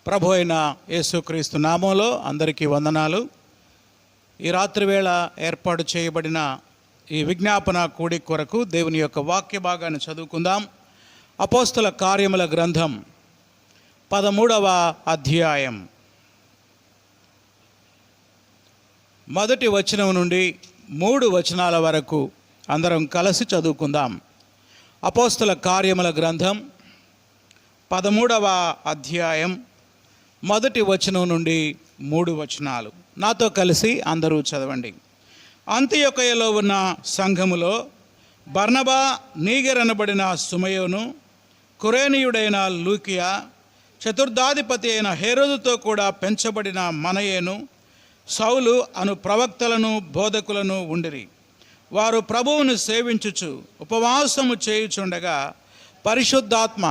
ప్రభు అయిన యేసుక్రీస్తు నామంలో అందరికీ వందనాలు. ఈ రాత్రి వేళ ఏర్పాటు చేయబడిన ఈ విజ్ఞాపన కూడిక కొరకు దేవుని యొక్క వాక్య భాగాన్ని చదువుకుందాం. అపోస్తల కార్యముల గ్రంథం 13వ అధ్యాయం మొదటి వచనం నుండి 3 వచనాల వరకు అందరం కలిసి చదువుకుందాం. అపోస్తల కార్యముల గ్రంథం 13వ అధ్యాయం మొదటి వచనం నుండి 3 వచనాలు నాతో కలిసి అందరూ చదవండి. అంతియొకయలో ఉన్న సంఘములో బర్నబా, నీగర్ అనబడిన సుమయోను, కురేనీయుడైన లూకియా, చతుర్థాధిపతి అయిన హేరోదుతో కూడా పెంచబడిన మనయేను, సౌలు అను ప్రవక్తలను బోధకులను ఉండిరి. వారు ప్రభువును సేవించుచు ఉపవాసము చేయుచుండగా పరిశుద్ధాత్మ,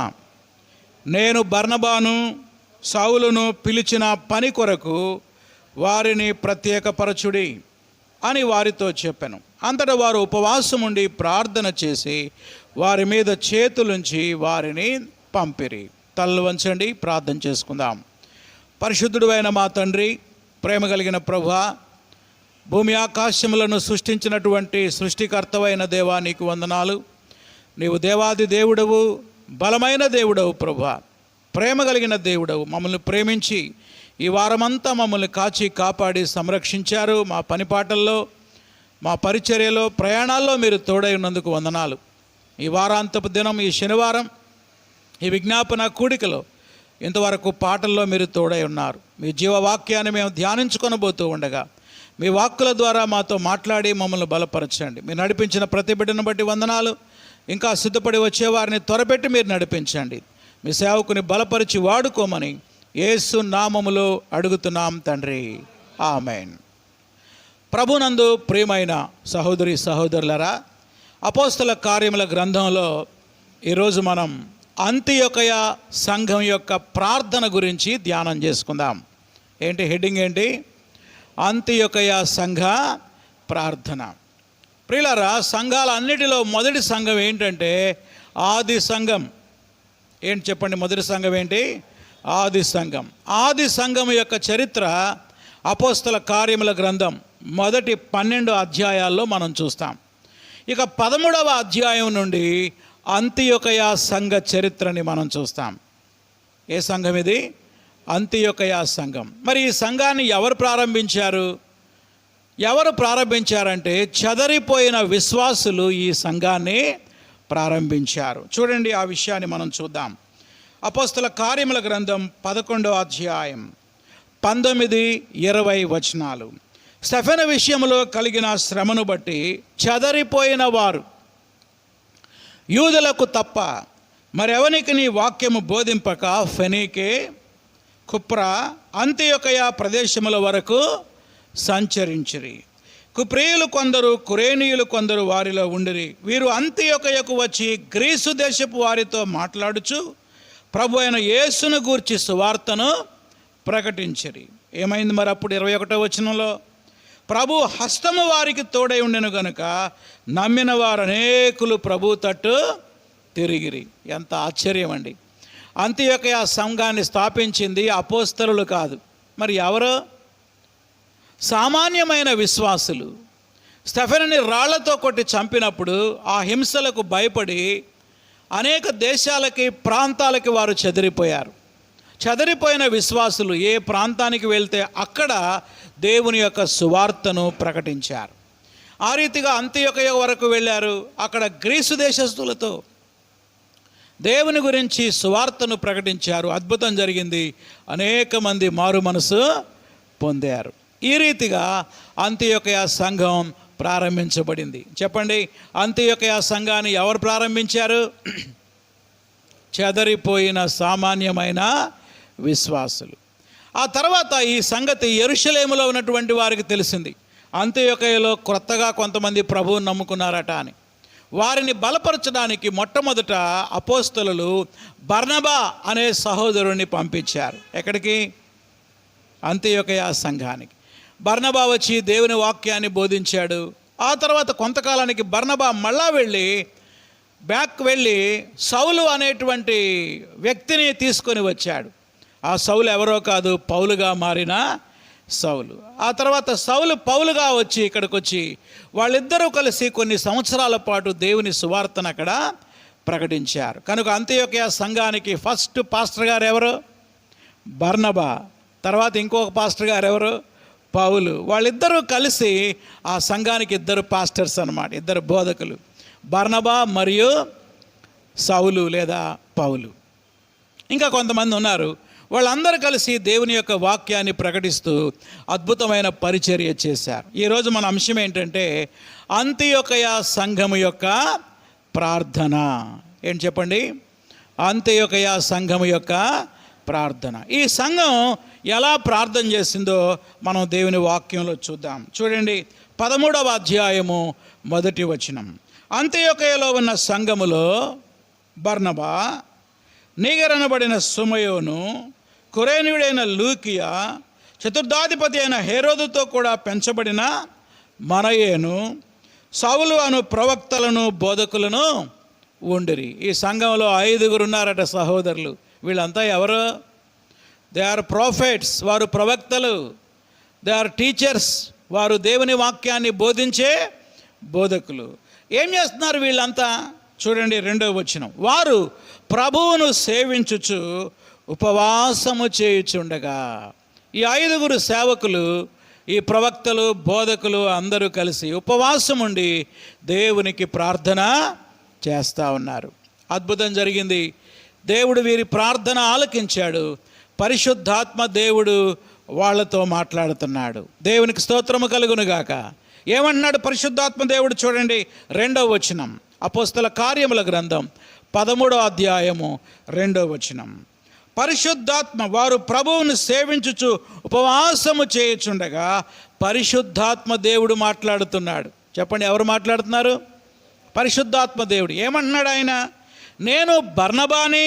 నేను బర్నబాను సౌలును పిలిచిన పని కొరకు వారిని ప్రత్యేకపరచుడి అని వారితో చెప్పాను. అంతటా వారు ఉపవాసం ఉండి ప్రార్థన చేసి వారి మీద చేతులుంచి వారిని పంపిరి. తలలు వంచండి, ప్రార్థన చేసుకుందాం. పరిశుద్ధుడు అయిన మా తండ్రి, ప్రేమ కలిగిన ప్రభువా, భూమి ఆకాశములను సృష్టించినటువంటి సృష్టికర్తవైన దేవా, నీకు వందనాలు. నీవు దేవాది దేవుడవు, బలమైన దేవుడవు ప్రభువా, ప్రేమ కలిగిన దేవుడవు. మమ్మల్ని ప్రేమించి ఈ వారమంతా మమ్మల్ని కాచి కాపాడి సంరక్షించారు. మా పనిపాటల్లో, మా పరిచర్యలో, ప్రయాణాల్లో మీరు తోడై ఉన్నందుకు వందనాలు. ఈ వారాంతపు దినం, ఈ శనివారం, ఈ విజ్ఞాపన కూడికలో ఇంతవరకు పాటల్లో మీరు తోడై ఉన్నారు. మీ జీవవాక్యాన్ని మేము ధ్యానించుకొనబోతూ ఉండగా మీ వాక్కుల ద్వారా మాతో మాట్లాడి మమ్మల్ని బలపరచండి. మీరు నడిపించిన ప్రతి బిడ్డను బట్టి వందనాలు. ఇంకా సిద్ధపడి వచ్చేవారిని త్వరపెట్టి మీరు నడిపించండి. మీ సేవకుని బలపరిచి వాడుకోమని యేసు నామములో అడుగుతున్నాం తండ్రి, ఆమేన్. ప్రభునందు ప్రియమైన సహోదరి సహోదరులరా, అపోస్తల కార్యముల గ్రంథంలో ఈరోజు మనం అంతియొకయ సంఘం యొక్క ప్రార్థన గురించి ధ్యానం చేసుకుందాం. ఏంటి హెడ్డింగ్ ఏంటి? అంతియొకయ సంఘ ప్రార్థన. ప్రియులారా, సంఘాలన్నిటిలో మొదటి సంఘం ఏంటంటే ఆది సంఘం. ఏంటి చెప్పండి? మొదటి సంఘం ఏంటి? ఆది సంఘం. ఆది సంఘం యొక్క చరిత్ర అపోస్తల కార్యముల గ్రంథం మొదటి 12 అధ్యాయాల్లో మనం చూస్తాం. ఇక 13వ అధ్యాయం నుండి అంతియొకయ సంఘ చరిత్రని మనం చూస్తాం. ఏ సంఘం ఇది? అంతియొకయ సంఘం. మరి ఈ సంఘాన్ని ఎవరు ప్రారంభించారు? ఎవరు ప్రారంభించారంటే చెదరిపోయిన విశ్వాసులు ఈ సంఘాన్ని ప్రారంభించారు. చూడండి, ఆ విషయాన్ని మనం చూద్దాం. అపోస్తల కార్యముల గ్రంథం 11వ అధ్యాయం 19-20 వచనాలు. స్టెఫెను విషయంలో కలిగిన శ్రమను బట్టి చెదరిపోయిన వారు యూదులకు తప్ప మరెవనికి నీ వాక్యము బోధింపక ఫెనీకే, కుప్రా, అంతియొకయ ప్రదేశముల వరకు సంచరించిరి. కుప్రేయులు కొందరు, కురేనీయులు కొందరు వారిలో ఉండిరి. వీరు అంతియొకయకు వచ్చి గ్రీసు దేశపు వారితో మాట్లాడుచు ప్రభు అయిన యేసును గూర్చి సువార్తను ప్రకటించిరి. ఏమైంది మరి అప్పుడు? 21వ వచనంలో, ప్రభు హస్తము వారికి తోడై ఉండెను గనుక నమ్మిన వారు అనేకులు ప్రభు తట్టు తిరిగిరి. ఎంత ఆశ్చర్యం అండి! అంతియొకయ సంఘాన్ని స్థాపించింది అపోస్తలులు కాదు, మరి ఎవరు? సామాన్యమైన విశ్వాసులు. స్టెఫెనుని రాళ్లతో కొట్టి చంపినప్పుడు ఆ హింసలకు భయపడి అనేక దేశాలకి, ప్రాంతాలకి వారు చెదిరిపోయారు. చెదిరిపోయిన విశ్వాసులు ఏ ప్రాంతానికి వెళ్తే అక్కడ దేవుని యొక్క సువార్తను ప్రకటించారు. ఆ రీతిగా అంతియొకయ వరకు వెళ్ళారు. అక్కడ గ్రీసు దేశస్తులతో దేవుని గురించి సువార్తను ప్రకటించారు. అద్భుతం జరిగింది. అనేక మంది మారు మనసు పొందారు. ఈ రీతిగా అంతియొకయ సంఘం ప్రారంభించబడింది. చెప్పండి, అంతియొకయ సంఘాన్ని ఎవరు ప్రారంభించారు? చెదరిపోయిన సామాన్యమైన విశ్వాసులు. ఆ తర్వాత ఈ సంగతి యెరూషలేములో ఉన్నటువంటి వారికి తెలిసింది. అంతియొకయలో కొత్తగా కొంతమంది ప్రభువుని నమ్ముకున్నారట అని. వారిని బలపరచడానికి మొట్టమొదట అపోస్తలులు బర్నబా అనే సహోదరుని పంపించారు. ఎక్కడికి? అంతియొకయ సంఘానికి. బర్నబా వచ్చి దేవుని వాక్యాన్ని బోధించాడు. ఆ తర్వాత కొంతకాలానికి బర్నబా మళ్ళా వెళ్ళి సౌలు అనేటువంటి వ్యక్తిని తీసుకొని వచ్చాడు. ఆ సౌలు ఎవరో కాదు, పౌలుగా మారిన సౌలు. ఆ తర్వాత సౌలు పౌలుగా వచ్చి ఇక్కడికి వచ్చి వాళ్ళిద్దరూ కలిసి కొన్ని సంవత్సరాల పాటు దేవుని సువార్తను అక్కడ ప్రకటించారు. కనుక అంతియోకియ సంఘానికి ఫస్ట్ పాస్టర్ గారు ఎవరు? బర్నబా. తర్వాత ఇంకొక పాస్టర్ గారు ఎవరు? పౌలు. వాళ్ళిద్దరూ కలిసి ఆ సంఘానికి ఇద్దరు పాస్టర్స్ అన్నమాట, ఇద్దరు బోధకులు, బర్నబా మరియు సౌలు లేదా పౌలు. ఇంకా కొంతమంది ఉన్నారు. వాళ్ళందరూ కలిసి దేవుని యొక్క వాక్యాన్ని ప్రకటిస్తూ అద్భుతమైన పరిచర్య చేశారు. ఈరోజు మన అంశం ఏంటంటే అంతియోకయ సంఘము యొక్క ప్రార్థన. ఏంటి చెప్పండి? అంతియోకయ సంఘము యొక్క ప్రార్థన. ఈ సంఘం ఎలా ప్రార్థన చేసిందో మనం దేవుని వాక్యంలో చూద్దాం. చూడండి, 13వ అధ్యాయము 1వ వచనం. అంతియోకయలో ఉన్న సంఘములో బర్నబా, నీగరనబడిన సుమయోను, కురేనీయుడైన లూకియా, చతుర్థాధిపతి అయిన హేరోదుతో కూడా పెంచబడిన మనయేను, సౌలు అను ప్రవక్తలను బోధకులను ఉండిరి. ఈ సంఘంలో 5 ఉన్నారట సహోదరులు. వీళ్ళంతా ఎవరు? దే ఆర్ ప్రాఫెట్స్, వారు ప్రవక్తలు. దే ఆర్ టీచర్స్, వారు దేవుని వాక్యాన్ని బోధించే బోధకులు. ఏం చేస్తున్నారు వీళ్ళంతా? చూడండి 2వ వచనం. వారు ప్రభువును సేవించుచు ఉపవాసము చేయుచుండగా. ఈ 5 సేవకులు, ఈ ప్రవక్తలు, బోధకులు అందరూ కలిసి ఉపవాసం ఉండి దేవునికి ప్రార్థన చేస్తూ ఉన్నారు. అద్భుతం జరిగింది. దేవుడు వీరి ప్రార్థన ఆలకించాడు. పరిశుద్ధాత్మ దేవుడు వాళ్ళతో మాట్లాడుతున్నాడు. దేవునికి స్తోత్రము కలుగునుగాక. ఏమంటున్నాడు పరిశుద్ధాత్మ దేవుడు? చూడండి 2వ వచనం, అపోస్తల కార్యముల గ్రంథం 13వ అధ్యాయము 2వ వచనం. పరిశుద్ధాత్మ, వారు ప్రభువును సేవించుచు ఉపవాసము చేయుచుండగా పరిశుద్ధాత్మ దేవుడు మాట్లాడుతున్నాడు. చెప్పండి, ఎవరు మాట్లాడుతున్నారు? పరిశుద్ధాత్మ దేవుడు. ఏమంటున్నాడు ఆయన? నేను బర్నబాని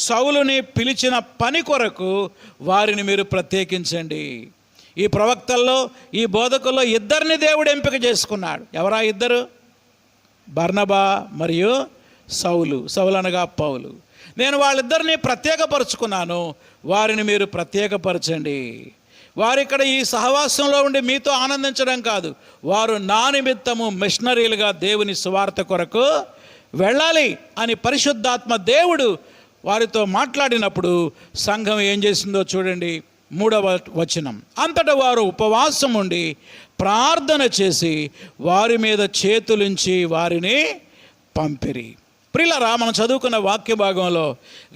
సౌలుని పిలిచిన పని కొరకు వారిని మీరు ప్రత్యేకించండి. ఈ ప్రవక్తల్లో, ఈ బోధకుల్లో 2 దేవుడు ఎంపిక చేసుకున్నాడు. ఎవరా 2? బర్నబా మరియు సౌలు. సౌలు అనగా పౌలు. నేను వాళ్ళిద్దరిని ప్రత్యేకపరుచుకున్నాను, వారిని మీరు ప్రత్యేకపరచండి. వారు ఇక్కడ ఈ సహవాసంలో ఉండి మీతో ఆనందించడం కాదు, వారు నా నిమిత్తము మిషనరీలుగా దేవుని సువార్త కొరకు వెళ్ళాలి అని పరిశుద్ధాత్మ దేవుడు వారితో మాట్లాడినప్పుడు సంఘం ఏం చేసిందో చూడండి 3వ వచనం. అంతటా వారు ఉపవాసం ఉండి ప్రార్థన చేసి వారి మీద చేతులుంచి వారిని పంపిరి. ప్రియులారా, మనం చదువుకున్న వాక్య భాగంలో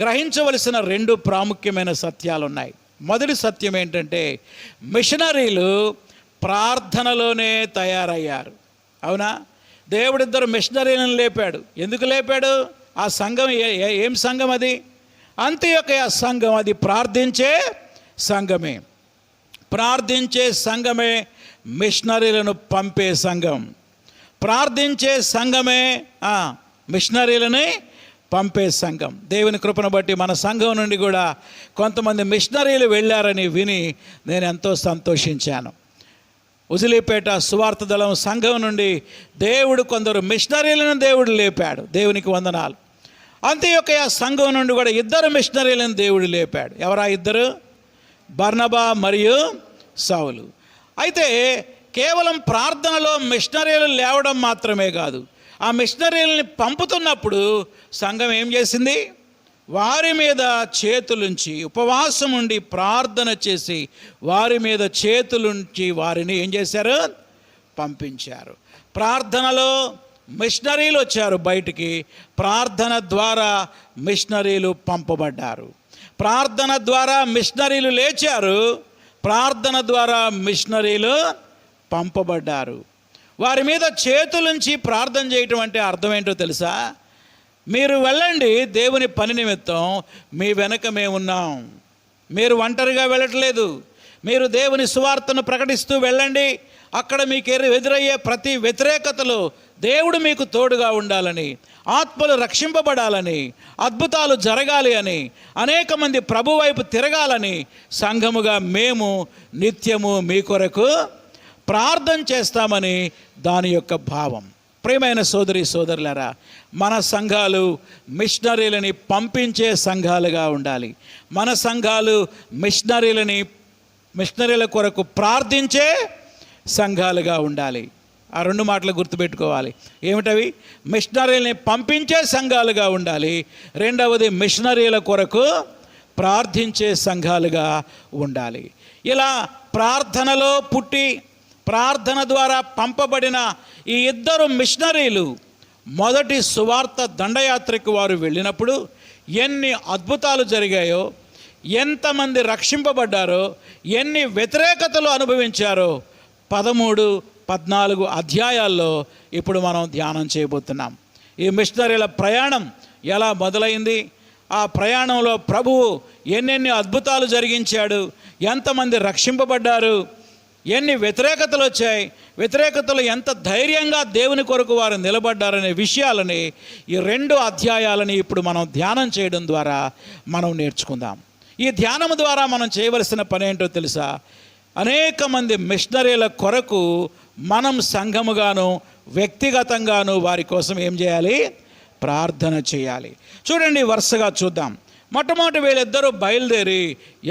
గ్రహించవలసిన 2 ప్రాముఖ్యమైన సత్యాలు ఉన్నాయి. మొదటి సత్యం ఏంటంటే మిషనరీలు ప్రార్థనలోనే తయారయ్యారు. అవునా? దేవుడు 2 మిషనరీలను లేపాడు. ఎందుకు లేపాడు? ఆ సంఘం ఏం సంఘం అది? అంతియోకయ సంఘం. అది ప్రార్థించే సంఘమే. ప్రార్థించే సంఘమే మిషనరీలను పంపే సంఘం. ప్రార్థించే సంఘమే మిషనరీలని పంపే సంఘం. దేవుని కృపను బట్టి మన సంఘం నుండి కూడా కొంతమంది మిషనరీలు వెళ్ళారని విని నేను ఎంతో సంతోషించాను. ఉజిలీపేట సువార్త దళం సంఘం నుండి దేవుడు కొందరు మిషనరీలను దేవుడు లేపాడు. దేవునికి వందనాలు. అంతియోకయ సంఘం నుండి కూడా 2 మిషనరీలను దేవుడు లేపాడు. ఎవరా 2? బర్నబా మరియు సౌలు. అయితే కేవలం ప్రార్థనలో మిషనరీలు లేవడం మాత్రమే కాదు, ఆ మిషనరీలని పంపుతున్నప్పుడు సంఘం ఏం చేసింది? వారి మీద చేతులుంచి ఉపవాసం ఉండి ప్రార్థన చేసి వారి మీద చేతులుంచి వారిని ఏం చేశారు? పంపించారు. ప్రార్థనలో మిషనరీలు వచ్చారు బయటికి, ప్రార్థన ద్వారా మిషనరీలు పంపబడ్డారు. ప్రార్థన ద్వారా మిషనరీలు లేచారు, ప్రార్థన ద్వారా మిషనరీలు పంపబడ్డారు. వారి మీద చేతులుంచి ప్రార్థన చేయటం అంటే అర్థం ఏంటో తెలుసా? మీరు వెళ్ళండి దేవుని పని నిమిత్తం, మీ వెనక మేమున్నాం. మీరు ఒంటరిగా వెళ్ళట్లేదు. మీరు దేవుని సువార్తను ప్రకటిస్తూ వెళ్ళండి. అక్కడ మీకు ఎదురయ్యే ప్రతి వ్యతిరేకతలో దేవుడు మీకు తోడుగా ఉండాలని, ఆత్మలు రక్షింపబడాలని, అద్భుతాలు జరగాలి అని, అనేక మంది ప్రభు వైపు తిరగాలని సంఘముగా మేము నిత్యము మీ కొరకు ప్రార్థన చేస్తామని దాని యొక్క భావం. ప్రియమైన సోదరి సోదరులారా, మన సంఘాలు మిషనరీలని పంపించే సంఘాలుగా ఉండాలి. మన సంఘాలు మిషనరీల కొరకు ప్రార్థించే సంఘాలుగా ఉండాలి. ఆ రెండు మాటలు గుర్తుపెట్టుకోవాలి. ఏమిటవి? మిషనరీలని పంపించే సంఘాలుగా ఉండాలి. రెండవది మిషనరీల కొరకు ప్రార్థించే సంఘాలుగా ఉండాలి. ఇలా ప్రార్థనలో పుట్టి ప్రార్థన ద్వారా పంపబడిన ఈ ఇద్దరు మిషనరీలు మొదటి సువార్త దండయాత్రకు వారు వెళ్ళినప్పుడు ఎన్ని అద్భుతాలు జరిగాయో, ఎంతమంది రక్షింపబడ్డారో, ఎన్ని వ్యతిరేకతలు అనుభవించారో 13, 14 అధ్యాయాల్లో ఇప్పుడు మనం ధ్యానం చేయబోతున్నాం. ఈ మిషనరీల ప్రయాణం ఎలా మొదలైంది, ఆ ప్రయాణంలో ప్రభువు ఎన్నెన్ని అద్భుతాలు జరిగించాడు, ఎంతమంది రక్షింపబడ్డారు, ఎన్ని వ్యతిరేకతలు వచ్చాయి, వ్యతిరేకతలు ఎంత ధైర్యంగా దేవుని కొరకు వారు నిలబడ్డారనే విషయాలని ఈ 2 అధ్యాయాలని ఇప్పుడు మనం ధ్యానం చేయడం ద్వారా మనం నేర్చుకుందాం. ఈ ధ్యానం ద్వారా మనం చేయవలసిన పని ఏంటో తెలుసా? అనేక మంది మిషనరీల కొరకు మనం సంఘముగాను వ్యక్తిగతంగాను వారి కోసం ఏం చేయాలి? ప్రార్థన చేయాలి. చూడండి, వరుసగా చూద్దాం. మొట్టమొదటి వీళ్ళిద్దరూ బయలుదేరి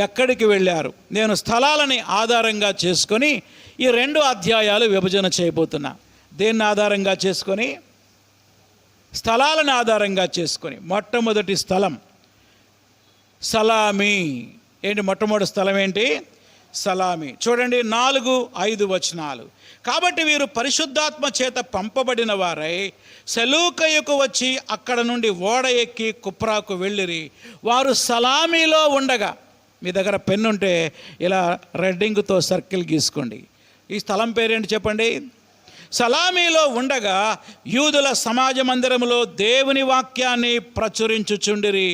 ఎక్కడికి వెళ్ళారు? నేను స్థలాలని ఆధారంగా చేసుకొని ఈ 2 అధ్యాయాలు విభజన చేయబోతున్నా. దేన్ని ఆధారంగా చేసుకొని? స్థలాలను ఆధారంగా చేసుకొని. మొట్టమొదటి స్థలం సలామీ. ఏంటి మొట్టమొదటి స్థలం ఏంటి? సలామీ. చూడండి 4, 5 వచనాలు. కాబట్టి వీరు పరిశుద్ధాత్మ చేత పంపబడిన వారై సెలూకయుకు వచ్చి అక్కడ నుండి ఓడ ఎక్కి కుప్రాకు వెళ్ళిరి. వారు సలామీలో ఉండగా, మీ దగ్గర పెన్ను ఉంటే ఇలా రెడ్డింగ్తో సర్కిల్ గీసుకోండి. ఈ స్థలం పేరేంటి చెప్పండి? సలామీలో ఉండగా యూదుల సమాజ మందిరములో దేవుని వాక్యాన్ని ప్రచురించుచుండిరి.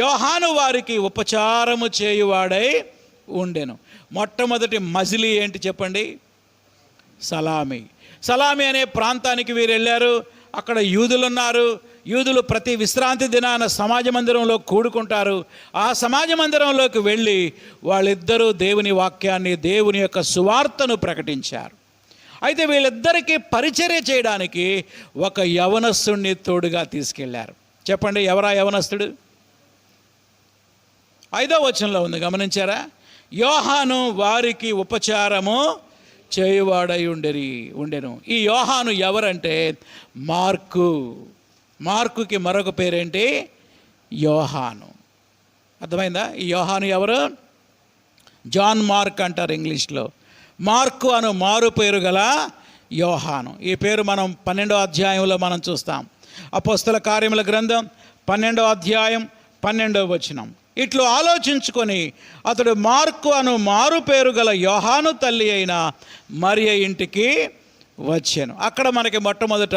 యోహాను వారికి ఉపచారము చేయువాడై ఉండెను. మొట్టమొదటి మజిలీ ఏంటి చెప్పండి? సలామీ. సలామీ అనే ప్రాంతానికి వీరు వెళ్ళారు. అక్కడ యూదులు ఉన్నారు. యూదులు ప్రతి విశ్రాంతి దినాన సమాజ మందిరంలో కూడుకుంటారు. ఆ సమాజ మందిరంలోకి వెళ్ళి వాళ్ళిద్దరూ దేవుని వాక్యాన్ని, దేవుని యొక్క సువార్తను ప్రకటించారు. అయితే వీళ్ళిద్దరికీ పరిచర్య చేయడానికి ఒక యవనస్తుడిని తోడుగా తీసుకెళ్లారు. చెప్పండి, ఎవరా యవనస్తుడు? 5వ వచనంలో ఉంది, గమనించారా? యోహాను వారికి ఉపచారము చేయువాడై ఉండెను. ఈ యోహాను ఎవరంటే మార్కు. మార్కుకి మరొక పేరేంటి? యోహాను. అర్థమైందా? ఈ యోహాను ఎవరు? జాన్ మార్క్ అంటారు ఇంగ్లీష్లో. మార్కు అను మారు పేరు గల యోహాను. ఈ పేరు మనం 12వ అధ్యాయంలో మనం చూస్తాం. అపోస్తల కార్యముల గ్రంథం 12వ అధ్యాయం 12వ వచనం. ఇట్లు ఆలోచించుకొని అతడు మార్కు అను మారు పేరు గల యోహాను తల్లి అయిన మరియ ఇంటికి వచ్చాను. అక్కడ మనకి మొట్టమొదట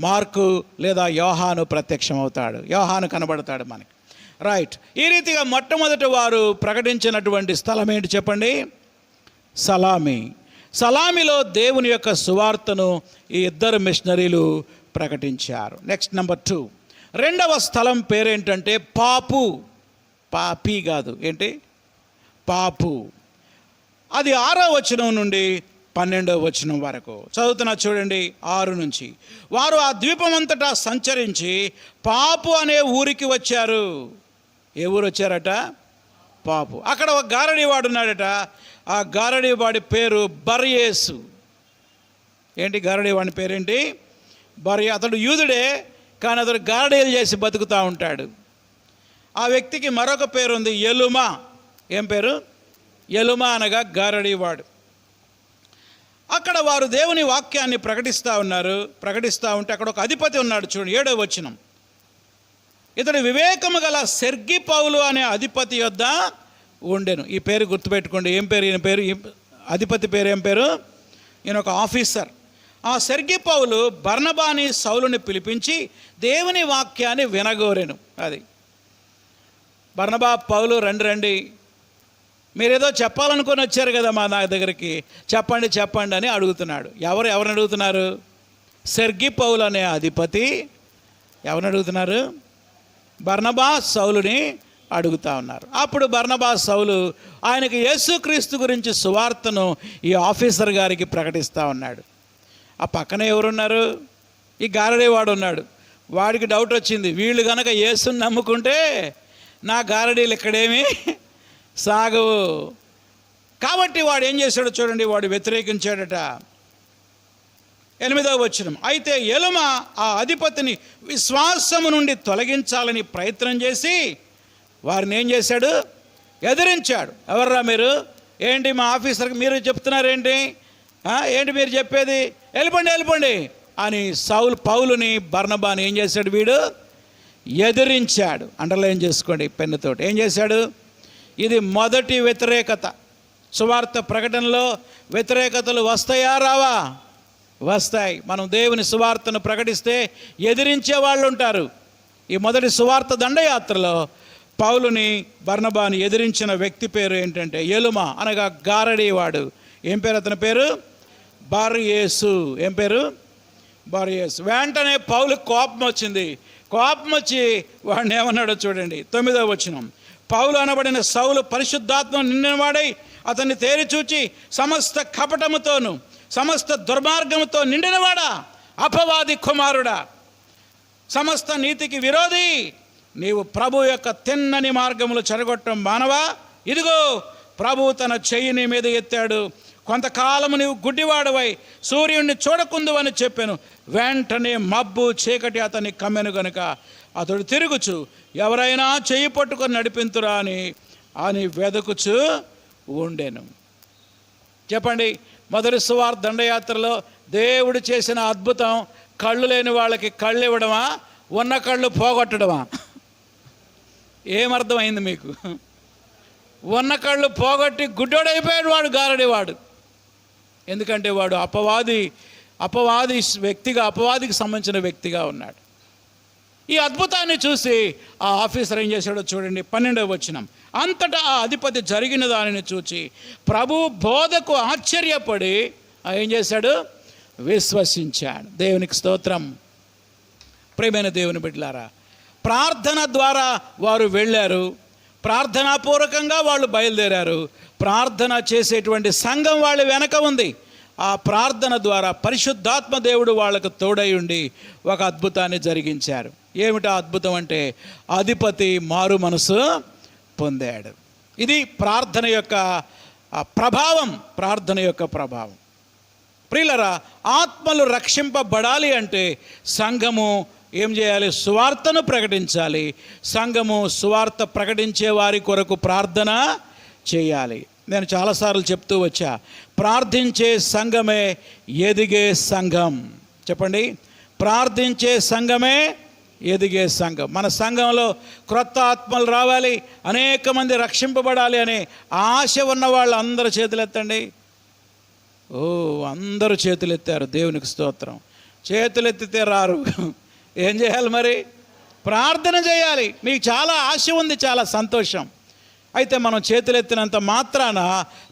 మార్కు లేదా యోహాను ప్రత్యక్షమవుతాడు. యోహాను కనబడతాడు మనకి. రైట్. ఈ రీతిగా మొట్టమొదటి వారు ప్రకటించినటువంటి స్థలం ఏంటి చెప్పండి? సలామీ. సలామీలో దేవుని యొక్క సువార్తను ఈ ఇద్దరు మిషనరీలు ప్రకటించారు. Next number 2. రెండవ స్థలం పేరేంటంటే పాపు. పాపి కాదు, ఏంటి? పాపు. అది 6వ వచనం నుండి 12వ వచనం వరకు చదువుతున్నా. చూడండి 6 నుంచి. వారు ఆ ద్వీపమంతటా సంచరించి పాపు అనే ఊరికి వచ్చారు. ఏ ఊరు వచ్చారట? పాపు. అక్కడ ఒక గారడీవాడు ఉన్నాడట. ఆ గారడీవాడి పేరు బర్యేసు. ఏంటి గారడీవాడి పేరేంటి? అతడు యూదుడే, కానీ అతడు గారడీలు చేసి బతుకుతూ ఉంటాడు. ఆ వ్యక్తికి మరొక పేరు ఉంది, ఎలుమా. ఏం పేరు? ఎలుమా అనగా గారడీవాడు. అక్కడ వారు దేవుని వాక్యాన్ని ప్రకటిస్తూ ఉన్నారు. ప్రకటిస్తూ ఉంటే అక్కడ ఒక అధిపతి ఉన్నాడు. చూడండి 7వ వచనం. ఇతడు వివేకము గల సెర్గి పౌలు అనే అధిపతి యొద్ద ఉండెను. ఈ పేరు గుర్తుపెట్టుకోండి. ఏం పేరు ఈయన పేరు? అధిపతి పేరు ఏం పేరు? ఈయన ఒక ఆఫీసర్. ఆ సెర్గి పౌలు బర్నబాని సౌలుని పిలిపించి దేవుని వాక్యాన్ని వినగోరెను. అది బర్నబా, పౌలు రండి, మీరేదో చెప్పాలనుకొని వచ్చారు కదా మా నా దగ్గరికి, చెప్పండి అని అడుగుతున్నాడు. ఎవరిని అడుగుతున్నారు? సెర్గి పౌలు అనే అధిపతి ఎవరిని అడుగుతున్నారు? బర్నబా సౌలుని అడుగుతూ ఉన్నారు. అప్పుడు బర్నబా సౌలు ఆయనకి యేసుక్రీస్తు గురించి సువార్తను ఈ ఆఫీసర్ గారికి ప్రకటిస్తూ ఉన్నాడు. ఆ పక్కన ఎవరున్నారు? ఈ గారడీవాడు ఉన్నాడు. వాడికి డౌట్ వచ్చింది, వీళ్ళు కనుక యేసుని నమ్ముకుంటే నా గారడీలు ఇక్కడేమి సాగవు. కాబట్టి వాడు ఏం చేశాడో చూడండి, వాడు వ్యతిరేకించాడట. 8వ వచనం, అయితే ఎలుమ ఆ అధిపతిని విశ్వాసము నుండి తొలగించాలని ప్రయత్నం చేసి వారిని ఏం చేశాడు? ఎదిరించాడు. ఎవర్రా మీరు? ఏంటి మా ఆఫీసర్కి మీరు చెప్తున్నారేంటి? ఏంటి మీరు చెప్పేది? వెళ్ళిపోండి అని పౌలుని బర్నబాని ఏం చేశాడు? వీడు ఎదిరించాడు. అండర్లైన్ చేసుకోండి పెన్నుతోటి. ఏం చేశాడు? ఇది మొదటి వ్యతిరేకత. సువార్త ప్రకటనలో వ్యతిరేకతలు వస్తాయా రావా? వస్తాయి. మనం దేవుని సువార్తను ప్రకటిస్తే ఎదిరించే వాళ్ళు ఉంటారు. ఈ మొదటి సువార్త దండయాత్రలో పౌలుని బర్నబాని ఎదిరించిన వ్యక్తి పేరు ఏంటంటే ఎలుమ, అనగా గారడీవాడు. ఏం పేరు అతని పేరు? బర్యేసు. ఏం పేరు? బర్యేసు. వెంటనే పౌలు కోపం వచ్చింది. కోపం వచ్చి వాడిని ఏమన్నాడో చూడండి. 9వ వచనం, పౌలు అనబడిన సౌలు పరిశుద్ధాత్మ నిండినవాడై అతన్ని తేరి చూచి, సమస్త కపటముతోను సమస్త దుర్మార్గముతో నిండినవాడా, అపవాది కుమారుడా, సమస్త నీతికి విరోధి, నీవు ప్రభు యొక్క తిన్నని మార్గములు చెరగొట్టడం మానవా? ఇదిగో ప్రభు తన చెయ్యిని మీద ఎత్తాడు. కొంతకాలము నీవు గుడ్డివాడవై సూర్యుడిని చూడకుందు అని చెప్పాను. వెంటనే మబ్బు చీకటి అతన్ని కమ్మెను గనుక అతడు తిరుగుచు ఎవరైనా చెయ్యి పట్టుకొని నడిపింతురా అని వెదకుచు ఉండెను. చెప్పండి, మొదటి సువార్త దండయాత్రలో దేవుడు చేసిన అద్భుతం కళ్ళు లేని వాళ్ళకి కళ్ళు ఇవ్వడమా, ఉన్న కళ్ళు పోగొట్టడమా? ఏమర్థమైంది మీకు? ఉన్న కళ్ళు పోగొట్టి గుడ్డోడైపోయాడు వాడు, గారడీవాడు. ఎందుకంటే వాడు అపవాది వ్యక్తిగా, అపవాదికి సంబంధించిన వ్యక్తిగా ఉన్నాడు. ఈ అద్భుతాన్ని చూసి ఆ ఆఫీసర్ ఏం చేశాడో చూడండి. 12వ వచనం, అంతటా ఆ అధిపతి జరిగిన దానిని చూచి ప్రభు బోధకు ఆశ్చర్యపడి ఏం చేశాడు? విశ్వసించాడు. దేవునికి స్తోత్రం. ప్రియమైన దేవుని బిడ్డలారా, ప్రార్థన ద్వారా వారు వెళ్ళారు. ప్రార్థనాపూర్వకంగా వాళ్ళు బయలుదేరారు. ప్రార్థన చేసేటువంటి సంఘం వాళ్ళ వెనక ఉంది. ఆ ప్రార్థన ద్వారా పరిశుద్ధాత్మ దేవుడు వాళ్ళకు తోడై ఉండి ఒక అద్భుతాన్ని జరిగించారు. ఏమిటా అద్భుతం అంటే, అధిపతి మారు మనసు పొందాడు. ఇది ప్రార్థన యొక్క ప్రభావం. ప్రార్థన యొక్క ప్రభావం. ప్రియులరా, ఆత్మలు రక్షింపబడాలి అంటే సంఘము ఏం చేయాలి? సువార్తను ప్రకటించాలి. సంఘము సువార్త ప్రకటించే వారి కొరకు ప్రార్థన చేయాలి. నేను చాలాసార్లు చెప్తూ వచ్చా, ప్రార్థించే సంఘమే ఎదిగే సంఘం. చెప్పండి, ప్రార్థించే సంఘమే ఎదిగే సంఘం. మన సంఘంలో క్రొత్త ఆత్మలు రావాలి, అనేక మంది రక్షింపబడాలి అనే ఆశ ఉన్న వాళ్ళు అందరూ చేతులెత్తండి. అందరూ చేతులెత్తారు. దేవునికి స్తోత్రం. చేతులెత్తితే రారు. ఏం చేయాలి మరి? ప్రార్థన చేయాలి. మీకు చాలా ఆశ ఉంది, చాలా సంతోషం. అయితే మనం చేతులెత్తినంత మాత్రాన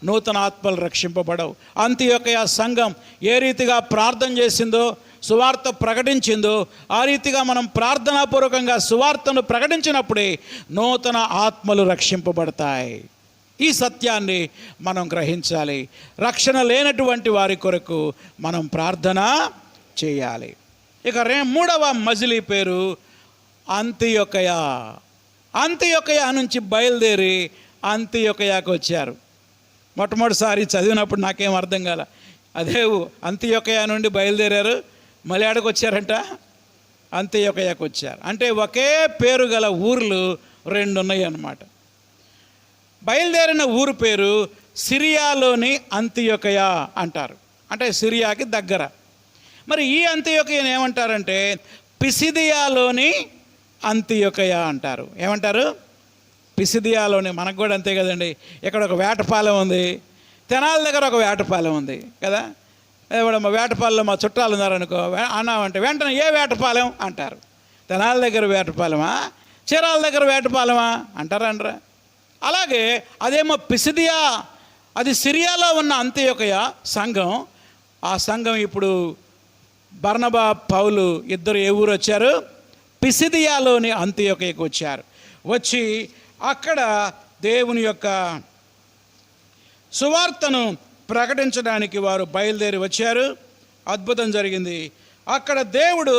నూతన ఆత్మలు రక్షింపబడవు. అంతియొకయ సంఘం ఏ రీతిగా ప్రార్థన చేసిందో, సువార్త ప్రకటించిందో, ఆ రీతిగా మనం ప్రార్థనాపూర్వకంగా సువార్తను ప్రకటించినప్పుడే నూతన ఆత్మలు రక్షింపబడతాయి. ఈ సత్యాన్ని మనం గ్రహించాలి. రక్షణ లేనటువంటి వారి కొరకు మనం ప్రార్థన చేయాలి. ఇక 3వ మజిలీ పేరు అంతియొకయ. అంతియొకయ నుంచి బయలుదేరి అంతియొకయకు వచ్చారు. మొట్టమొదటిసారి చదివినప్పుడు నాకేం అర్థం కాల. అదే అంతియొకయ నుండి బయలుదేరారు, మళ్ళీ ఆడకు వచ్చారంట, అంతియొకయకు వచ్చారు. అంటే ఒకే పేరు గల ఊర్లు 2 ఉన్నాయి అన్నమాట. బయలుదేరిన ఊరు పేరు సిరియాలోని అంతియొకయ అంటారు. అంటే సిరియాకి దగ్గర. మరి ఈ అంతియొకయని ఏమంటారంటే పిసిదియాలోని అంతియొకయ అంటారు. ఏమంటారు? పిసిదియాలోని. మనకు కూడా అంతే కదండి. ఇక్కడ ఒక వేటపాలెం ఉంది, తెనాల దగ్గర ఒక వేటపాలెం ఉంది కదా. మా వేటపాలెంలో మా చుట్టాలు ఉన్నారనుకో అన్నామంటే వెంటనే ఏ వేటపాలెం అంటారు. తెనాల దగ్గర వేటపాలెమా, చీరాల దగ్గర వేటపాలెమా అంటారా అనరా? అలాగే అదేమో పిసిదియా, అది సిరియాలో ఉన్న అంతియొకయ సంఘం. ఆ సంఘం ఇప్పుడు బర్నబా, పౌలు ఇద్దరు ఏ ఊరు వచ్చారు? పిసిదియాలోని అంతియొకయకు వచ్చారు. వచ్చి అక్కడ దేవుని యొక్క సువార్తను ప్రకటించడానికి వారు బయలుదేరి వచ్చారు. అద్భుతం జరిగింది. అక్కడ దేవుడు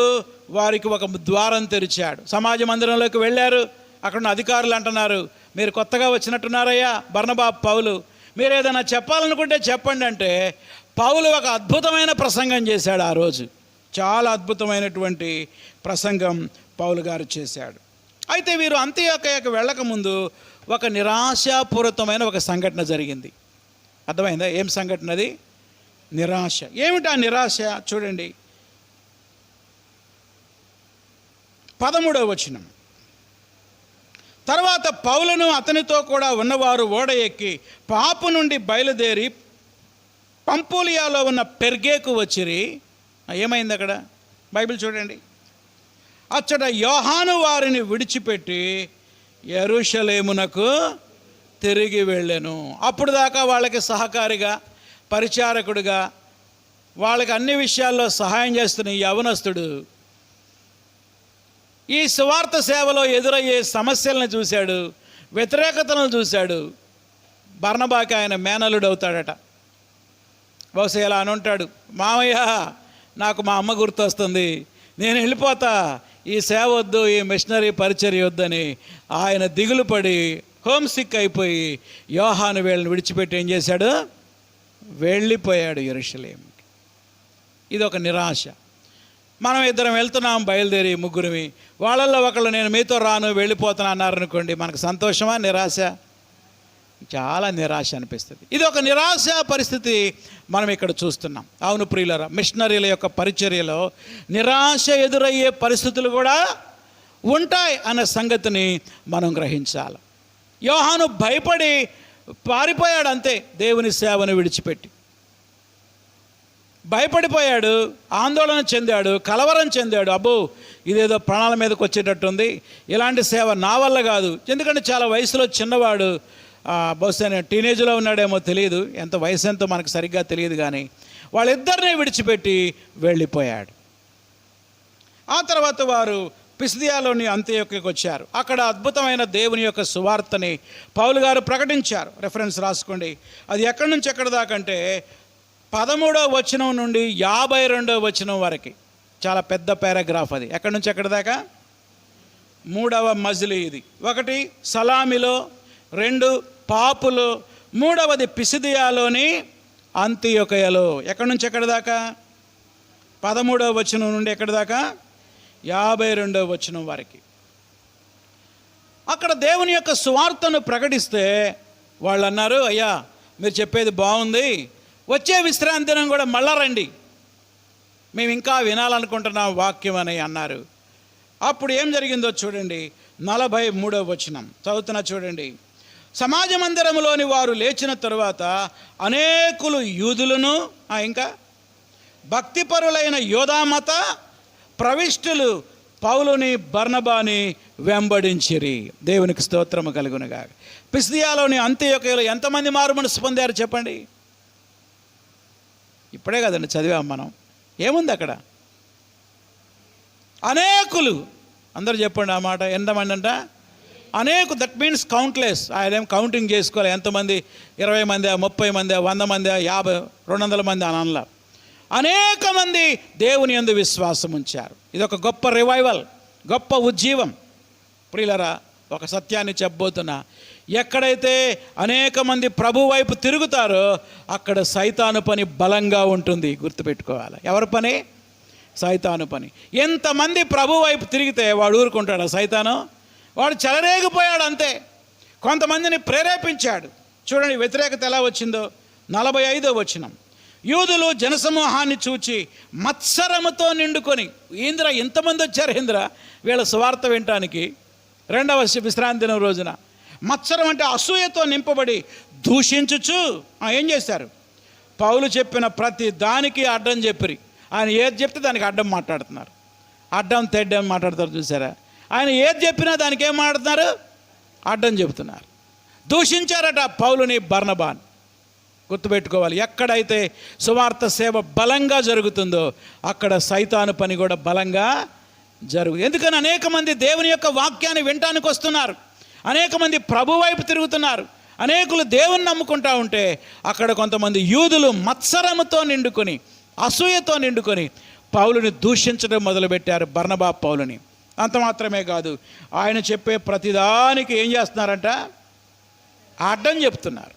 వారికి ఒక ద్వారం తెరిచాడు. సమాజ మందిరంలోకి వెళ్ళారు. అక్కడ ఉన్న అధికారులు అంటున్నారు, మీరు కొత్తగా వచ్చినట్టున్నారయ్యా బర్నబా, పౌలు, మీరు ఏదైనా చెప్పాలనుకుంటే చెప్పండి అంటే పౌలు ఒక అద్భుతమైన ప్రసంగం చేశాడు. ఆ రోజు చాలా అద్భుతమైనటువంటి ప్రసంగం పౌలు గారు చేశాడు. అయితే వీరు అంత్యోకయకు వెళ్ళకముందు ఒక నిరాశాపూరితమైన ఒక సంఘటన జరిగింది. అర్థమైందా? ఏం సంఘటన అది? నిరాశ. ఏమిటా నిరాశ? చూడండి 13వ వచనం. తర్వాత పౌలును అతనితో కూడా ఉన్నవారు ఓడ ఎక్కి పాపు నుండి బయలుదేరి పంపూలియాలో ఉన్న పెర్గేకు వచ్చిరి. ఏమైంది అక్కడ? బైబిల్ చూడండి. అచ్చట యోహాను వారిని విడిచిపెట్టి యెరూషలేమునకు తిరిగి వెళ్ళెను. అప్పుడు దాకా వాళ్ళకి సహకారిగా, పరిచారకుడిగా, వాళ్ళకి అన్ని విషయాల్లో సహాయం చేస్తున్న ఈ యవనస్తుడు ఈ సువార్త సేవలో ఎదురయ్యే సమస్యలను చూశాడు, వ్యతిరేకతలను చూశాడు. బర్నబాకి ఆయన మేనలుడు అవుతాడట. బహుశా ఇలా అని ఉంటాడు, మామయ్య నాకు మా అమ్మ గుర్తొస్తుంది, నేను వెళ్ళిపోతా, ఈ సేవ వద్దు, ఈ మిషనరీ పరిచర్య వద్దని ఆయన దిగులు పడి హోమ్ సిక్ అయిపోయి యోహాను వీళ్ళని విడిచిపెట్టి ఏం చేశాడు? వెళ్ళిపోయాడు యెరూషలేముకి. ఇది ఒక నిరాశ. మనం ఇద్దరం వెళ్తున్నాం, బయలుదేరి ముగ్గురిమి, వాళ్ళల్లో ఒకళ్ళు నేను మీతో రాను వెళ్ళిపోతాను అన్నారనుకోండి, మనకు సంతోషమా నిరాశ? చాలా నిరాశ అనిపిస్తుంది. ఇది ఒక నిరాశ పరిస్థితి మనం ఇక్కడ చూస్తున్నాం. అవును ప్రియులారా, మిషనరీల యొక్క పరిచర్యలో నిరాశ ఎదురయ్యే పరిస్థితులు కూడా ఉంటాయి అన్న సంగతిని మనం గ్రహించాలి. యోహాను భయపడి పారిపోయాడు అంతే, దేవుని సేవను విడిచిపెట్టి భయపడిపోయాడు, ఆందోళన చెందాడు, కలవరం చెందాడు. అబ్బో ఇదేదో ప్రాణాల మీదకి వచ్చేటట్టుంది, ఇలాంటి సేవ నా వల్ల కాదు. ఎందుకంటే చాలా వయసులో చిన్నవాడు, బహుశా టీనేజ్లో ఉన్నాడేమో తెలియదు, ఎంత వయసు ఎంతో మనకు సరిగ్గా తెలియదు, కానీ వాళ్ళిద్దరినీ విడిచిపెట్టి వెళ్ళిపోయాడు. ఆ తర్వాత వారు పిసిదియాలోని అంత్యోక్యకు వచ్చారు. అక్కడ అద్భుతమైన దేవుని యొక్క సువార్తని పౌలు గారు ప్రకటించారు. రెఫరెన్స్ రాసుకోండి. అది ఎక్కడి నుంచి ఎక్కడి దాకంటే 13వ వచనం నుండి 52వ వచనం వరకు. చాలా పెద్ద పారాగ్రాఫ్ అది. ఎక్కడి నుంచి ఎక్కడి దాకా? 3వ మజిలీ ఇది. 1 సలామిలో, 2 పాపులో, 3వది పిసిదియాలోని అంతియొకయలో. ఎక్కడి నుంచి ఎక్కడి దాకా? 13వ వచనం నుండి ఎక్కడి దాకా? 52వ వచనం వరకు. అక్కడ దేవుని యొక్క సువార్తను ప్రకటిస్తే వాళ్ళు అన్నారు, అయ్యా మీరు చెప్పేది బాగుంది, వచ్చే విశ్రాంతి దినం కూడా మళ్ళా రండి, మేము ఇంకా వినాలనుకుంటున్నాం వాక్యం అని అన్నారు. అప్పుడు ఏం జరిగిందో చూడండి. 43వ వచనం చదువుతున్నా చూడండి. సమాజ మందిరంలోని వారు లేచిన తరువాత అనేకులు యూదులను, ఇంకా భక్తిపరులైన యోధామత ప్రవిష్టులు పౌలుని బర్నబాని వెంబడించిరి. దేవునికి స్తోత్రము కలుగునుగా. పిసిదియాలోని అంత్యోక్యలో ఎంతమంది మారు మనసు పొందారు చెప్పండి? ఇప్పుడే కదండి చదివాం మనం. ఏముంది అక్కడ? అనేకులు. అందరూ చెప్పండి ఆ మాట. ఎంతమంది అంట? అనేకు. That means countless. ఆయన ఏం కౌంటింగ్ చేసుకోవాలి, ఎంతమంది, 20 మంది, 30 మంది, 100 మంది, 50, 200 మంది అని అనలా. అనేక మంది దేవుని యందు విశ్వాసం ఉంచారు. ఇది ఒక గొప్ప రివైవల్, గొప్ప ఉజ్జీవం. ప్రియులరా, ఒక సత్యాన్ని చెప్పబోతున్నా. ఎక్కడైతే అనేక మంది ప్రభు వైపు తిరుగుతారో అక్కడ సైతాను పని బలంగా ఉంటుంది. గుర్తుపెట్టుకోవాలి. ఎవరి పని? సైతాను పని. ఎంతమంది ప్రభు వైపు తిరిగితే వాడు ఊరుకుంటాడు సైతాను? వాడు చెలరేగిపోయాడు అంతే. కొంతమందిని ప్రేరేపించాడు. చూడండి వ్యతిరేకత ఎలా వచ్చిందో. 45వ వచనం. యూదులు జనసమూహాన్ని చూచి మత్సరముతో నిండుకొని, ఇంద్ర ఇంతమంది వచ్చారు ఇంద్ర వీళ్ళ సువార్త వినటానికి 2వ విశ్రాంతి దినం రోజున. మత్సరం అంటే అసూయతో నింపబడి దూషించుచు ఏం చేశారు? పౌలు చెప్పిన ప్రతి దానికి అడ్డం చెప్పిరి. ఆయన ఏది చెప్తే దానికి అడ్డం మాట్లాడుతున్నారు. అడ్డం తెడ్డం మాట్లాడతారు చూసారా? ఆయన ఏది చెప్పినా దానికి ఏం మాట్లాడుతున్నారు? అడ్డం చెబుతున్నారు. దూషించారట పౌలుని, బర్నబాని. గుర్తుపెట్టుకోవాలి. ఎక్కడైతే సువార్త సేవ బలంగా జరుగుతుందో అక్కడ సైతాను పని కూడా బలంగా జరుగుతుంది. ఎందుకని అనేక మంది దేవుని యొక్క వాక్యాన్ని వినటానికి వస్తున్నారు, అనేక మంది ప్రభు వైపు తిరుగుతున్నారు, అనేకులు దేవుని నమ్ముకుంటా ఉంటే అక్కడ కొంతమంది యూదులు మత్సరముతో నిండుకొని, అసూయతో నిండుకొని పౌలుని దూషించడం మొదలుపెట్టారు, బర్నబా పౌలుని. అంత మాత్రమే కాదు, ఆయన చెప్పే ప్రతిదానికి ఏం చేస్తున్నారంట, అడ్డం చెప్తున్నారు.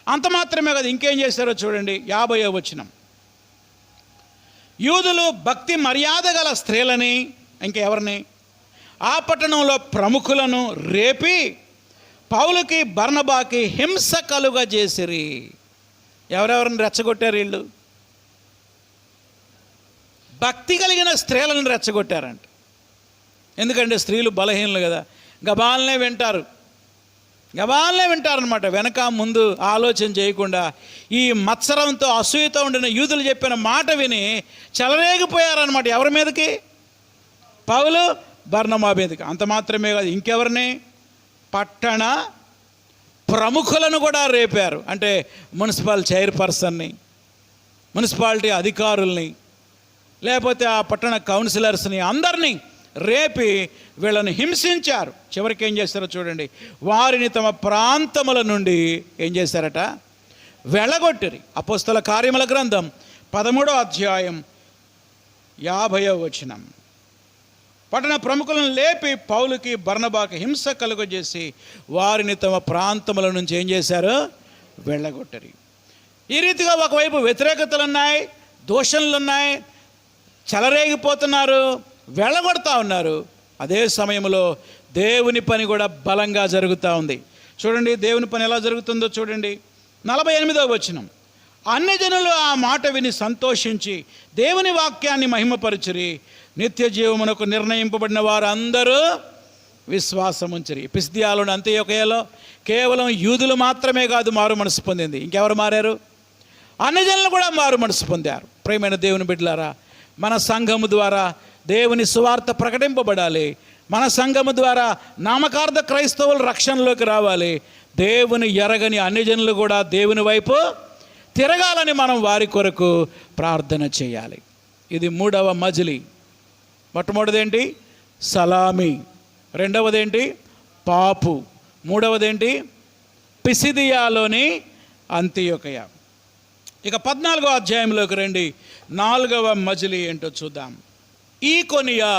అంత మాత్రమే కాదు, ఇంకేం చేశారో చూడండి 50వ వచనం. యూదులు భక్తి మర్యాద గల స్త్రీలని, ఇంకెవరిని, ఆ పట్టణంలో ప్రముఖులను రేపి పౌలుకి బర్నబాకి హింస కలుగజేసిరి. ఎవరెవరిని రెచ్చగొట్టారు వీళ్ళు? భక్తి కలిగిన స్త్రీలను రెచ్చగొట్టారంట. ఎందుకంటే స్త్రీలు బలహీనలు కదా, గబాలనే వింటారనమాట. వెనక ముందు ఆలోచన చేయకుండా ఈ మత్సరంతో అసూయతో ఉండిన యూదులు చెప్పిన మాట విని చెలరేగిపోయారనమాట. ఎవరి మీదకి? పౌలు బర్నబా మీదకి. అంత మాత్రమే కాదు, ఇంకెవరిని, పట్టణ ప్రముఖులను కూడా రేపారు. అంటే మున్సిపల్ చైర్పర్సన్ని, మున్సిపాలిటీ అధికారుల్ని, లేకపోతే ఆ పట్టణ కౌన్సిలర్స్ని, అందరినీ రేపి వీళ్ళని హింసించారు. చివరికి ఏం చేస్తారో చూడండి, వారిని తమ ప్రాంతముల నుండి ఏం చేశారట, వెళ్ళగొట్టిరి. అపోస్తల కార్యముల గ్రంథం 13వ అధ్యాయం 50వ వచనం. పట్టణ ప్రముఖులను లేపి పౌలుకి బర్నబాకి హింస కలుగజేసి వారిని తమ ప్రాంతముల నుంచి ఏం చేశారు, వెళ్ళగొట్టరి. ఈ రీతిగా ఒకవైపు వ్యతిరేకతలున్నాయి, దోషణలున్నాయి, చెలరేగిపోతున్నారు, వెళ్ళగొడతా ఉన్నారు. అదే సమయంలో దేవుని పని కూడా బలంగా జరుగుతూ ఉంది. చూడండి దేవుని పని ఎలా జరుగుతుందో చూడండి. 48వ వచనం. అన్యజనులు ఆ మాట విని సంతోషించి దేవుని వాక్యాన్ని మహిమపరచురి. నిత్య జీవమునకు నిర్ణయింపబడిన వారు అందరూ విశ్వాసముంచరి. పిసిదియాలోని అంత్యోకయలో కేవలం యూదులు మాత్రమే కాదు మారు మనసు పొందింది, ఇంకెవరు మారారు? అన్యజనులు కూడా మారు మనసు పొందారు. ప్రియమైన దేవుని బిడ్డలారా, మన సంఘము ద్వారా దేవుని సువార్త ప్రకటింపబడాలి. మన సంఘము ద్వారా నామకార్థ క్రైస్తవులు రక్షణలోకి రావాలి. దేవుని ఎరగని అన్యజనులు కూడా దేవుని వైపు తిరగాలని మనం వారి కొరకు ప్రార్థన చేయాలి. ఇది 3వ మజిలీ. మొట్టమొదటిదేంటి? సలామి. రెండవదేంటి? పాపు. మూడవదేంటి? పిసిదియాలోని అంతియోకయ. ఇక 14వ అధ్యాయంలోకి రండి. 4వ మజిలీ ఏంటో చూద్దాం. ఈకొనియా.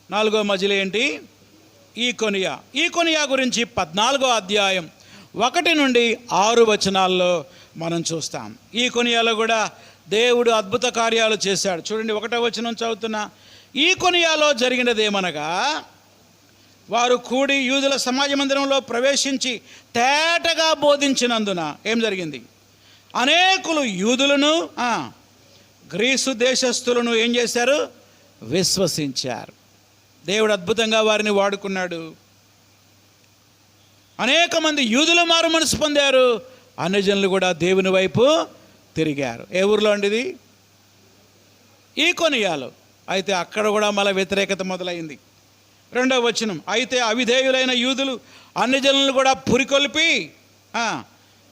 4వ మజిలీ ఏంటి? ఈకొనియా. ఈకొనియా గురించి 14వ అధ్యాయం 1 నుండి 6 వచనాల్లో మనం చూస్తాం. ఈకొనియాలో కూడా దేవుడు అద్భుత కార్యాలు చేశాడు. చూడండి 1వ వచనం చదువుతున్నా. ఈకొనియాలో జరిగినదేమనగా, వారు కూడి యూదుల సమాజ మందిరంలో ప్రవేశించి తేటగా బోధించినందున ఏం జరిగింది? అనేకులు యూదులను గ్రీసు దేశస్థులను ఏం చేశారు? విశ్వసించారు. దేవుడు అద్భుతంగా వారిని వాడుకున్నాడు. అనేక మంది యూదులు మారు మనసు పొందారు, అన్యజనులు కూడా దేవుని వైపు తిరిగారు. ఏ ఊరిలో అండి? ఈకొనియాలో. అయితే అక్కడ కూడా మళ్ళీ వ్యతిరేకత మొదలైంది. 2వ వచనం. అయితే అవిధేయులైన యూదులు అన్యజనులను కూడా పురికొల్పి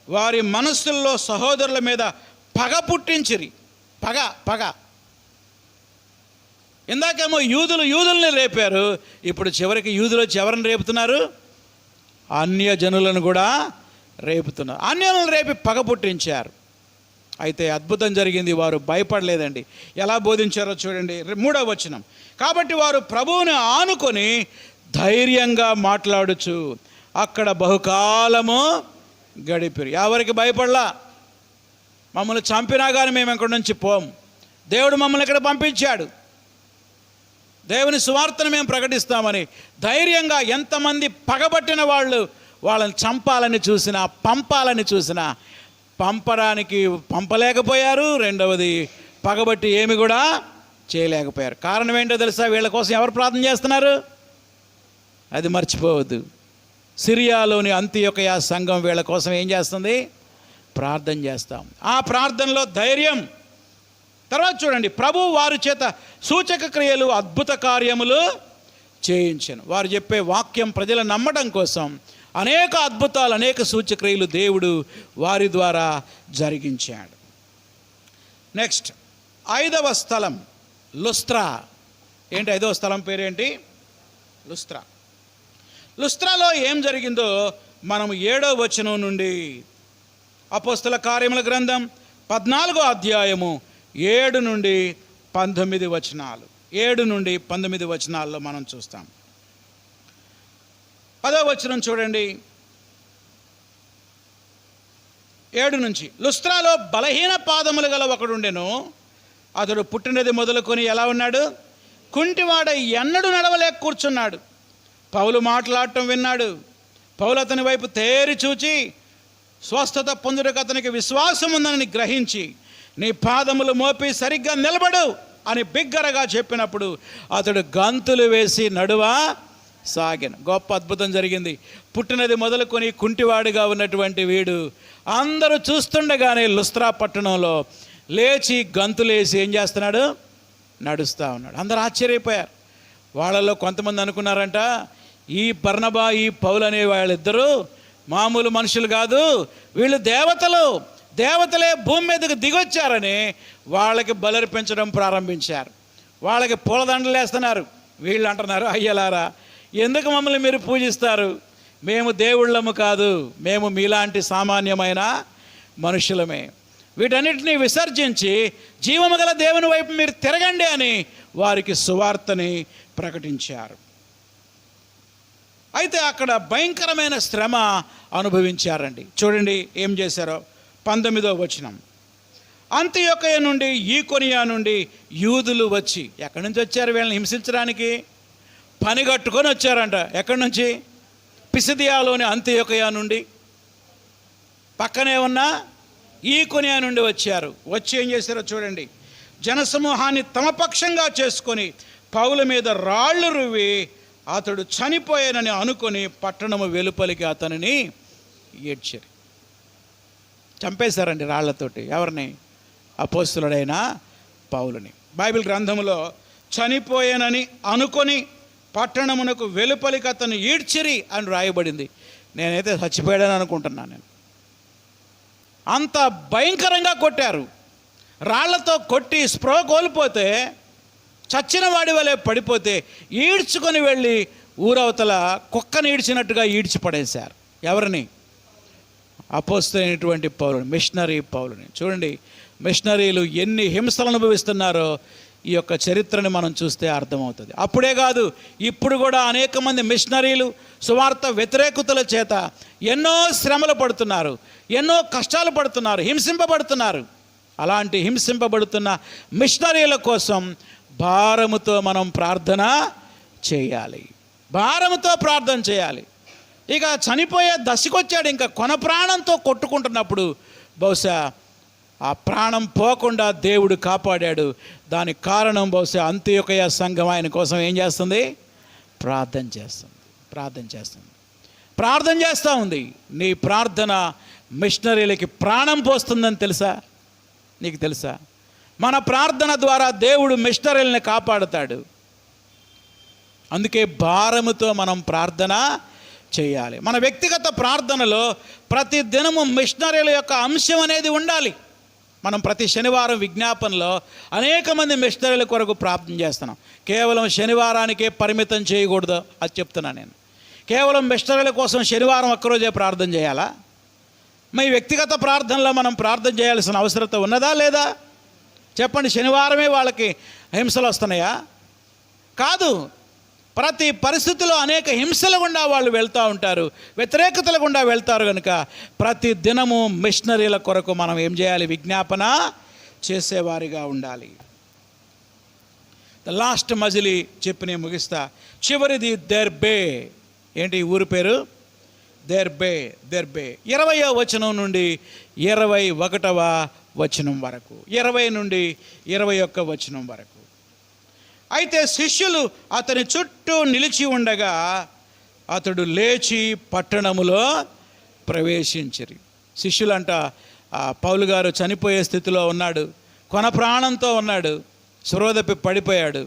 వారి మనస్సుల్లో సహోదరుల మీద పగ పుట్టించిరి. పగ. ఇందాకేమో యూదుల్ని రేపారు, ఇప్పుడు చివరికి యూదులు వచ్చి ఎవరిని రేపుతున్నారు? అన్యజనులను కూడా రేపుతున్నారు. అన్యులను రేపి పగ పుట్టించారు. అయితే అద్భుతం జరిగింది, వారు భయపడలేదండి. ఎలా బోధించారో చూడండి 3వ వచనం. కాబట్టి వారు ప్రభువుని ఆనుకొని ధైర్యంగా మాట్లాడుచు అక్కడ బహుకాలము గడిపిరి. ఎవరికి భయపడలా. మమ్మల్ని చంపినా కానీ మేము ఇక్కడి నుంచి పోం, దేవుడు మమ్మల్ని ఇక్కడ పంపించాడు, దేవుని సువార్తను మేము ప్రకటిస్తామని ధైర్యంగా, ఎంతమంది పగబట్టిన వాళ్ళు వాళ్ళని చంపాలని చూసినా, పంపాలని చూసినా పంపలేకపోయారు. రెండవది, పగబట్టి ఏమి కూడా చేయలేకపోయారు. కారణం ఏంటో తెలుసా? వీళ్ళ కోసం ఎవరు ప్రార్థన చేస్తున్నారు? అది మర్చిపోవద్దు. సిరియాలోని అంతియోకయ సంఘం వీళ్ళ కోసం ఏం చేస్తుంది? ప్రార్థన చేస్తాం. ఆ ప్రార్థనలో ధైర్యం. తర్వాత చూడండి, ప్రభు వారి చేత సూచక క్రియలు, అద్భుత కార్యములు చేయించను. వారు చెప్పే వాక్యం ప్రజలు నమ్మడం కోసం అనేక అద్భుతాలు, అనేక సూచక్రియలు దేవుడు వారి ద్వారా జరిగించాడు. నెక్స్ట్ 5వ స్థలం లుస్త్రా. ఏంటి 5వ స్థలం పేరేంటి? లుస్త్రా. లుస్త్రాలో ఏం జరిగిందో మనం 7వ వచనం నుండి, అపోస్తల కార్యముల గ్రంథం 14వ అధ్యాయము 7 నుండి 19 వచనాలు, 7 నుండి 19 వచనాల్లో మనం చూస్తాం. 10వ వచనం చూడండి, 7 నుంచి. లుస్త్రాలో బలహీన పాదములు గల ఒకడుండెను. అతడు పుట్టినది మొదలుకొని ఎలా ఉన్నాడు? కుంటివాడ, ఎన్నడూ నడవలేక కూర్చున్నాడు. పౌలు మాట్లాడటం విన్నాడు. పౌలు అతని వైపు తేరి చూచి, స్వస్థత పొందుటకు అతనికి విశ్వాసం ఉందని గ్రహించి, నీ పాదములు మోపి సరిగ్గా నిలబడు అని బిగ్గరగా చెప్పినప్పుడు అతడు గంతులు వేసి నడువా సాగిన. గొప్ప అద్భుతం జరిగింది. పుట్టినది మొదలుకొని కుంటివాడిగా ఉన్నటువంటి వీడు అందరూ చూస్తుండగానే లుస్త్రా పట్టణంలో లేచి గంతులేసి ఏం చేస్తున్నాడు? నడుస్తూ ఉన్నాడు. అందరూ ఆశ్చర్యపోయారు. వాళ్ళలో కొంతమంది అనుకున్నారంట, ఈ బర్నబా, ఈ పౌలు అనే వాళ్ళిద్దరూ మామూలు మనుషులు కాదు, వీళ్ళు దేవతలు, దేవతలే భూమి మీదకి దిగొచ్చారని వాళ్ళకి బలర్పించడం ప్రారంభించారు. వాళ్ళకి పూలదండలు వేస్తున్నారు. వీళ్ళు అంటున్నారు, అయ్యలారా, ఎందుకు మమ్మల్ని మీరు పూజిస్తారు? మేము దేవుళ్ళము కాదు, మేము మీలాంటి సామాన్యమైన మనుషులమే. వీటన్నిటినీ విసర్జించి జీవము గల దేవుని వైపు మీరు తిరగండి అని వారికి సువార్తని ప్రకటించారు. అయితే అక్కడ భయంకరమైన శ్రమ అనుభవించారండి. చూడండి ఏం చేశారో. 19వ వచనం. అంతియొకయ నుండి, ఈకొనియా నుండి యూదులు వచ్చి, ఎక్కడి నుంచి వచ్చారు? వీళ్ళని హింసించడానికి పని కట్టుకొని వచ్చారంట. ఎక్కడి నుంచి? పిసిదియాలోని అంతియొకయ నుండి, పక్కనే ఉన్న ఈకొనియా నుండి వచ్చారు. వచ్చి ఏం చేశారో చూడండి. జనసమూహాన్ని తమ పక్షంగా చేసుకొని పౌలు మీద రాళ్ళు రువ్వి అతడు చనిపోయానని అనుకొని పట్టణము వెలుపలికి అతనిని ఏడ్చారు. చంపేశారండి రాళ్లతోటి. ఎవరిని? అపోస్తలుడైన పౌలుని. బైబిల్ గ్రంథంలో చనిపోయానని అనుకొని పట్టణమునకు వెలుపలికి అతను ఈడ్చిరి అని రాయబడింది. నేనైతే చచ్చిపోయాడని అనుకుంటున్నాను. నేను అంత భయంకరంగా కొట్టారు. రాళ్లతో కొట్టి స్పృహ కోల్పోతే, చచ్చిన వాడి వలె పడిపోతే ఈడ్చుకొని వెళ్ళి ఊరవతల కుక్కని ఈడ్చినట్టుగా ఈడ్చి పడేశారు. ఎవరిని? అపోస్తలుడైనటువంటి పౌలుని, మిషనరీ పౌలుని. చూడండి, మిషనరీలు ఎన్ని హింసలు అనుభవిస్తున్నారో ఈ యొక్క చరిత్రని మనం చూస్తే అర్థమవుతుంది. అప్పుడే కాదు, ఇప్పుడు కూడా అనేక మంది మిషనరీలు సువార్త వ్యతిరేకతల చేత ఎన్నో శ్రమలు పడుతున్నారు, ఎన్నో కష్టాలు పడుతున్నారు, హింసింపబడుతున్నారు. అలాంటి హింసింపబడుతున్న మిషనరీల కోసం భారముతో మనం ప్రార్థన చేయాలి. భారముతో ప్రార్థన చేయాలి. ఇక చనిపోయే దశకొచ్చాడు. ఇంకా కొన ప్రాణంతో కొట్టుకుంటున్నప్పుడు బహుశా ఆ ప్రాణం పోకుండా దేవుడు కాపాడాడు. దానికి కారణం బహుశా అంత్యొకయ సంఘం ఆయన కోసం ఏం చేస్తుంది? ప్రార్థన చేస్తూ ఉంది. నీ ప్రార్థన మిషనరీలకి ప్రాణం పోస్తుందని తెలుసా? నీకు తెలుసా? మన ప్రార్థన ద్వారా దేవుడు మిషనరీలని కాపాడుతాడు. అందుకే భారముతో మనం ప్రార్థన చేయాలి. మన వ్యక్తిగత ప్రార్థనలో ప్రతి దినము మిషనరీల యొక్క అంశం అనేది ఉండాలి. మనం ప్రతి శనివారం విజ్ఞాపనలో అనేక మంది మిషనరీల కొరకు ప్రార్థన చేస్తున్నాం. కేవలం శనివారానికే పరిమితం చేయకూడదు, అది చెప్తున్నా నేను. కేవలం మిషనరీల కోసం శనివారం ఒక్కరోజే ప్రార్థన చేయాలా? మీ వ్యక్తిగత ప్రార్థనలో మనం ప్రార్థన చేయాల్సిన అవసరత ఉన్నదా లేదా? చెప్పండి. శనివారమే వాళ్ళకి హింసలు వస్తున్నాయా? కాదు. ప్రతి పరిస్థితిలో అనేక హింసల గుండా వాళ్ళు వెళ్తూ ఉంటారు, వ్యతిరేకతల గుండా వెళ్తారు. కనుక ప్రతి దినము మిషనరీల కొరకు మనం ఏం చేయాలి? విజ్ఞాపన చేసేవారిగా ఉండాలి. లాస్ట్ మజిలీ చెప్పి నేను ముగిస్తా. చివరిది దెర్బే. ఏంటి ఊరి పేరు? దెర్బే. 20వ వచనం నుండి 21వ వచనం వరకు, 20 నుండి 21 వచనం వరకు. అయితే శిష్యులు అతని చుట్టూ నిలిచి ఉండగా అతడు లేచి పట్టణములో ప్రవేశించిరి. శిష్యులంట, పౌలు గారు చనిపోయే స్థితిలో ఉన్నాడు, కొన ప్రాణంతో ఉన్నాడు, సురోదపి పడిపోయాడు.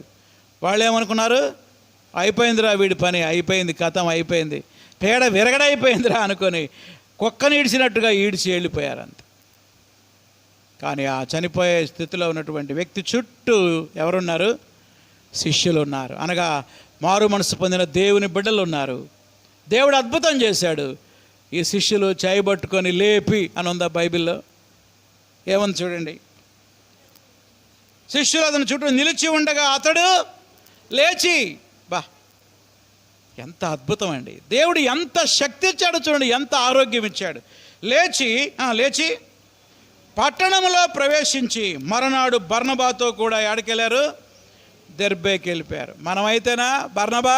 వాళ్ళు ఏమనుకున్నారు? అయిపోయిందిరా వీడి పని, అయిపోయింది, కథం అయిపోయింది, పేడ విరగడైపోయిందిరా అనుకొని కుక్కని ఈడ్చినట్టుగా ఈడ్చి వెళ్ళిపోయారంత. కానీ ఆ చనిపోయే స్థితిలో ఉన్నటువంటి వ్యక్తి చుట్టూ ఎవరున్నారు? శిష్యులు ఉన్నారు. అనగా మారు మనసు పొందిన దేవుని బిడ్డలు ఉన్నారు. దేవుడు అద్భుతం చేశాడు. ఈ శిష్యులు చేయబట్టుకొని లేపి అని ఉందా బైబిల్లో? ఏమని చూడండి. శిష్యులు అతని చుట్టూ నిలిచి ఉండగా అతడు లేచి, బా ఎంత అద్భుతం అండి! దేవుడు ఎంత శక్తి ఇచ్చాడు చూడండి, ఎంత ఆరోగ్యం ఇచ్చాడు. లేచి పట్టణంలో ప్రవేశించి మరునాడు బర్నబాతో కూడా ఎక్కడికెళ్ళారు? దెర్బేకి వెళ్ళిపోయారు. మనమైతేనా, బర్నబా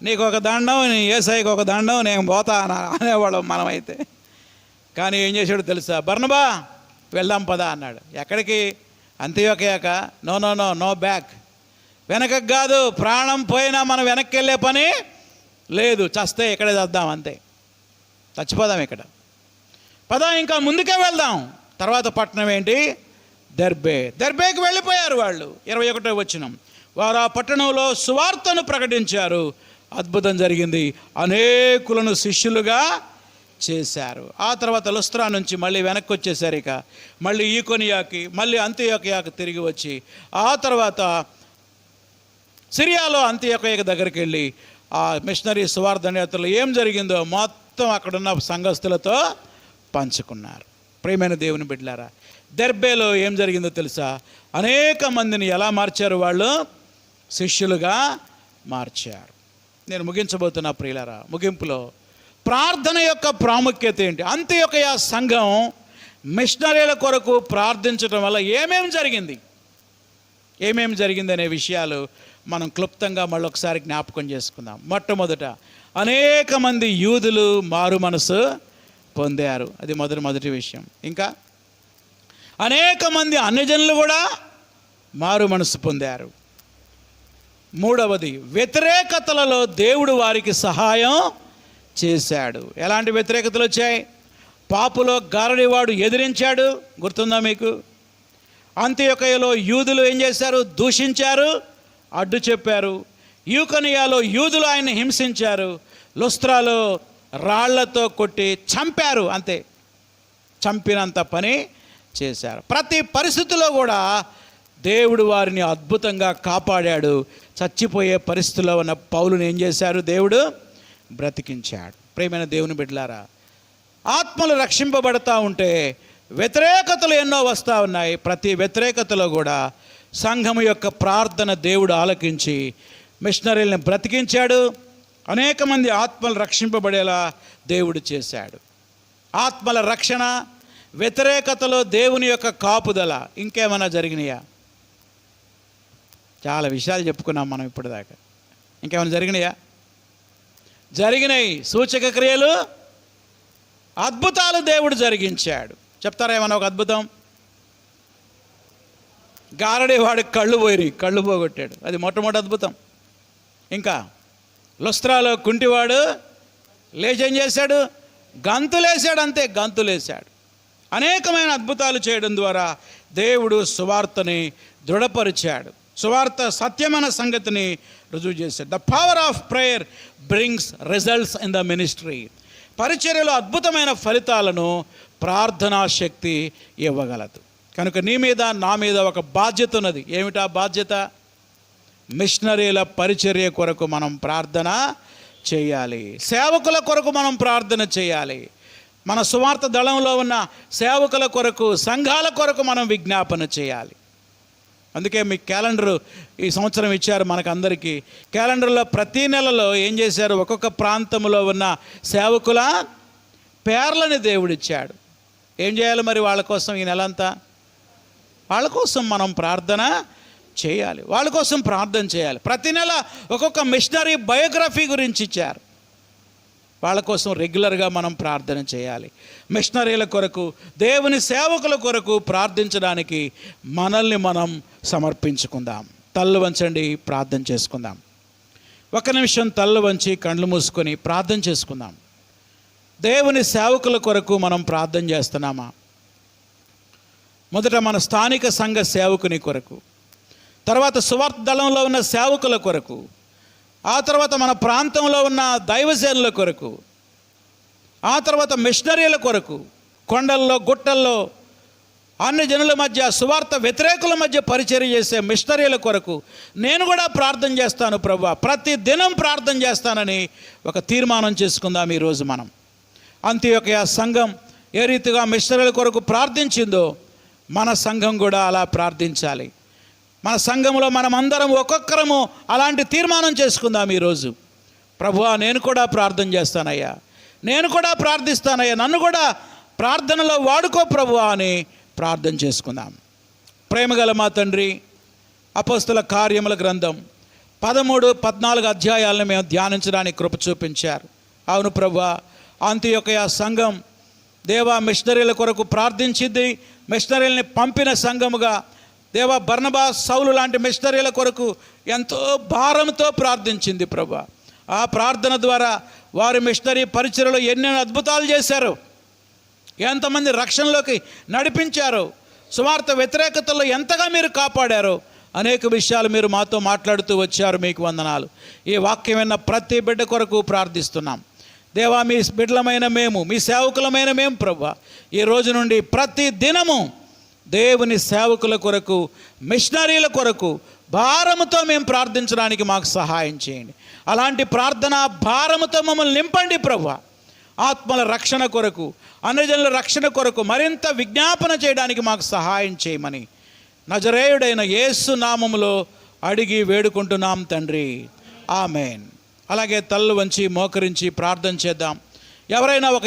నీకు ఒక దండం, నీ యేసయ్యకి ఒక దండం, నేను పోతా అనేవాళ్ళం మనమైతే. కానీ ఏం చేశాడు తెలుసా? బర్నబా వెళ్దాం పదా అన్నాడు. ఎక్కడికి? అంతియోకయాక? No no no no back. వెనకకు కాదు, ప్రాణం పోయినా మనం వెనక్కి వెళ్ళే పని లేదు. చస్తే ఇక్కడే చద్దాం, అంతే, చచ్చిపోదాం ఇక్కడ. పదా ఇంకా ముందుకే వెళ్దాం. తర్వాత పట్టణం ఏంటి? దెర్బేకి వెళ్ళిపోయారు వాళ్ళు. 21వ వచనం, వారు ఆ పట్టణంలో సువార్తను ప్రకటించారు. అద్భుతం జరిగింది, అనేకులను శిష్యులుగా చేశారు. ఆ తర్వాత లుస్త్రా నుంచి మళ్ళీ వెనక్కి వచ్చేసారు. ఇక మళ్ళీ ఈకొనియాకి, మళ్ళీ అంతియోకయాకి తిరిగి వచ్చి, ఆ తర్వాత సిరియాలో అంతియోకయ దగ్గరికి వెళ్ళి ఆ మిషనరీ సువార్త నేతలు ఏం జరిగిందో మొత్తం అక్కడున్న సంఘస్థులతో పంచుకున్నారు. ప్రియమైన దేవుని బిడ్డలారా, దెర్బేలో ఏం జరిగిందో తెలుసా? అనేక మందిని ఎలా మార్చారు? వాళ్ళు శిష్యులుగా మార్చారు. నేను ముగించబోతున్నా ప్రియులారా. ముగింపులో ప్రార్థన యొక్క ప్రాముఖ్యత ఏంటి? అంతియోకయ సంఘం మిషనరీల కొరకు ప్రార్థించడం వల్ల ఏమేమి జరిగింది అనే విషయాలు మనం క్లుప్తంగా మళ్ళొకసారి జ్ఞాపకం చేసుకుందాం. మొట్టమొదట అనేక మంది యూదులు మారు మనసు పొందారు. అది మొదటి విషయం. ఇంకా అనేక మంది అన్యజనులు కూడా మారు మనసు పొందారు. మూడవది, వ్యతిరేకతలలో దేవుడు వారికి సహాయం చేశాడు. ఎలాంటి వ్యతిరేకతలు వచ్చాయి? పాపులో గారడివాడు ఎదిరించాడు, గుర్తుందా మీకు? అంతియోకయలో యూదులు ఏం చేశారు? దూషించారు, అడ్డు చెప్పారు. ఈకొనియాలో యూదులు ఆయన్ని హింసించారు. లుస్త్రాలో రాళ్లతో కొట్టి చంపారు, అంతే, చంపినంత పని చేశారు. ప్రతి పరిస్థితిలో కూడా దేవుడు వారిని అద్భుతంగా కాపాడాడు. చచ్చిపోయే పరిస్థితిలో ఉన్న పౌలుని ఏం చేశారు? దేవుడు బ్రతికించాడు. ప్రియమైన దేవుని బిడ్డలారా, ఆత్మలు రక్షింపబడతా ఉంటే వ్యతిరేకతలు ఎన్నో వస్తూ ఉన్నాయి. ప్రతి వ్యతిరేకతలో కూడా సంఘము యొక్క ప్రార్థన దేవుడు ఆలకించి మిషనరీలను బ్రతికించాడు. అనేక మంది ఆత్మలు రక్షింపబడేలా దేవుడు చేశాడు. ఆత్మల రక్షణ, వ్యతిరేకతలో దేవుని యొక్క కాపుదల. ఇంకేమైనా జరిగినాయా? చాలా విషయాలు చెప్పుకున్నాం మనం ఇప్పటిదాకా. ఇంకేమైనా జరిగినాయి. సూచక క్రియలు, అద్భుతాలు దేవుడు జరిగించాడు. చెప్తారా ఏమన్నా ఒక అద్భుతం? గారడి వాడికి కళ్ళు పోగొట్టాడు, అది మొట్టమొదటి అద్భుతం. ఇంకా లుస్త్రాలో కుంటివాడు లేచి ఏం చేశాడు? గంతులేశాడు, అంతే, గంతులేశాడు. అనేకమైన అద్భుతాలు చేయడం ద్వారా దేవుడు సువార్తని దృఢపరిచాడు. సువార్త సత్యమైన సంగతిని రుజువు చేశాడు. The power of prayer brings results in the ministry. పరిచర్యలో అద్భుతమైన ఫలితాలను ప్రార్థనా శక్తి ఇవ్వగలదు. కనుక నీ మీద, నా మీద ఒక బాధ్యత ఉన్నది. ఏమిటా బాధ్యత? మిషనరీల పరిచర్య కొరకు మనం ప్రార్థన చేయాలి. సేవకుల కొరకు మనం ప్రార్థన చేయాలి. మన సువార్త దళంలో ఉన్న సేవకుల కొరకు, సంఘాల కొరకు మనం విజ్ఞాపన చేయాలి. అందుకే మీ క్యాలెండరు ఈ సంవత్సరం ఇచ్చారు మనకందరికీ. క్యాలెండర్లో ప్రతి నెలలో ఏం చేశారు? ఒక్కొక్క ప్రాంతంలో ఉన్న సేవకుల పేర్లని దేవుడిచ్చాడు. ఏం చేయాలి మరి వాళ్ళ కోసం? ఈ నెలంతా వాళ్ళ కోసం మనం ప్రార్థన చేయాలి. వాళ్ళ కోసం ప్రార్థన చేయాలి. ప్రతి నెల ఒక్కొక్క మిషనరీ బయోగ్రఫీ గురించి ఇచ్చారు. వాళ్ళ కోసం రెగ్యులర్గా మనం ప్రార్థన చేయాలి. మిషనరీల కొరకు, దేవుని సేవకుల కొరకు ప్రార్థించడానికి మనల్ని మనం సమర్పించుకుందాం. తల్లు వంచండి, ప్రార్థన చేసుకుందాం. 1 నిమిషం తల్లు వంచి కళ్ళు మూసుకొని ప్రార్థన చేసుకుందాం. దేవుని సేవకుల కొరకు మనం ప్రార్థన చేస్తున్నామా? మొదట మన స్థానిక సంఘ సేవకుని కొరకు, తర్వాత సువార్త దళంలో ఉన్న సేవకుల కొరకు, ఆ తర్వాత మన ప్రాంతంలో ఉన్న దైవసేనుల కొరకు, ఆ తర్వాత మిషనరీల కొరకు, కొండల్లో గుట్టల్లో అన్ని జనుల మధ్య, సువార్త వ్యతిరేకుల మధ్య పరిచర్య చేసే మిషనరీల కొరకు నేను కూడా ప్రార్థన చేస్తాను ప్రభువా, ప్రతి దినం ప్రార్థన చేస్తానని ఒక తీర్మానం చేసుకుందాం ఈరోజు మనం. అంతియోకయ సంఘం ఏ రీతిగా మిషనరీల కొరకు ప్రార్థించిందో మన సంఘం కూడా అలా ప్రార్థించాలి. మన సంఘంలో మనమందరం ఒక్కొక్కరము అలాంటి తీర్మానం చేసుకుందాం ఈరోజు. ప్రభువా, నేను కూడా ప్రార్థన చేస్తానయ్యా, నేను కూడా ప్రార్థిస్తానయ్యా, నన్ను కూడా ప్రార్థనలో వాడుకో ప్రభువా అని ప్రార్థన చేసుకుందాం. ప్రేమగల మా తండ్రి, అపోస్తల కార్యముల గ్రంథం 13-14 అధ్యాయాలను మేము ధ్యానించడానికి కృప చూపించారు. అవును ప్రభువా, అంతియొకయ సంఘం దేవా మిషనరీల కొరకు ప్రార్థించింది. మిషనరీలని పంపిన సంఘముగా దేవా బర్నబా, సౌలు లాంటి మిషనరీల కొరకు ఎంతో భారంతో ప్రార్థించింది ప్రభువా. ఆ ప్రార్థన ద్వారా వారి మిషనరీ పరిచర్యలో ఎన్నెన్నో అద్భుతాలు చేశారు, ఎంతమంది రక్షణలోకి నడిపించారు, సువార్త వ్యతిరేకతలో ఎంతగా మీరు కాపాడారో అనేక విషయాలు మీరు మాతో మాట్లాడుతూ వచ్చారు. మీకు వందనాలు. ఈ వాక్యం విన్న ప్రతి బిడ్డ కొరకు ప్రార్థిస్తున్నాం దేవా. మీ బిడ్డలమైన మేము, మీ సేవకులమైన మేము ప్రభువా, ఈ రోజు నుండి ప్రతి దినము దేవుని సేవకుల కొరకు, మిషనరీల కొరకు భారముతో మేము ప్రార్థించడానికి మాకు సహాయం చేయండి. అలాంటి ప్రార్థన భారముతో మమ్మల్ని నింపండి ప్రభువా. ఆత్మల రక్షణ కొరకు, అన్యజనుల రక్షణ కొరకు మరింత విజ్ఞాపన చేయడానికి మాకు సహాయం చేయమని నజరేయుడైన యేసు నామములో అడిగి వేడుకుంటున్నాం తండ్రి, ఆమేన్. అలాగే తల్లు వంచి మోకరించి ప్రార్థన చేద్దాం. ఎవరైనా ఒక